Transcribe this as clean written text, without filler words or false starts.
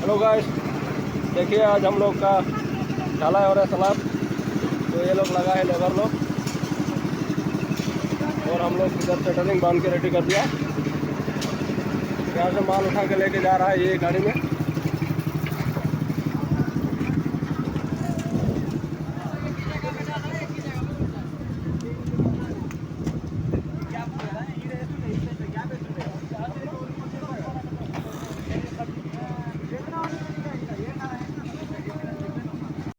Hello guys, देखिए आज हम लोग का ढलाई हो रहा है स्लैब। तो ये लोग लगा है लेबर लोग, और हम लोग इधर शटरिंग बांध के रेडी कर दिया। यहाँ से माल उठा के लेके जा रहा है ये गाड़ी में।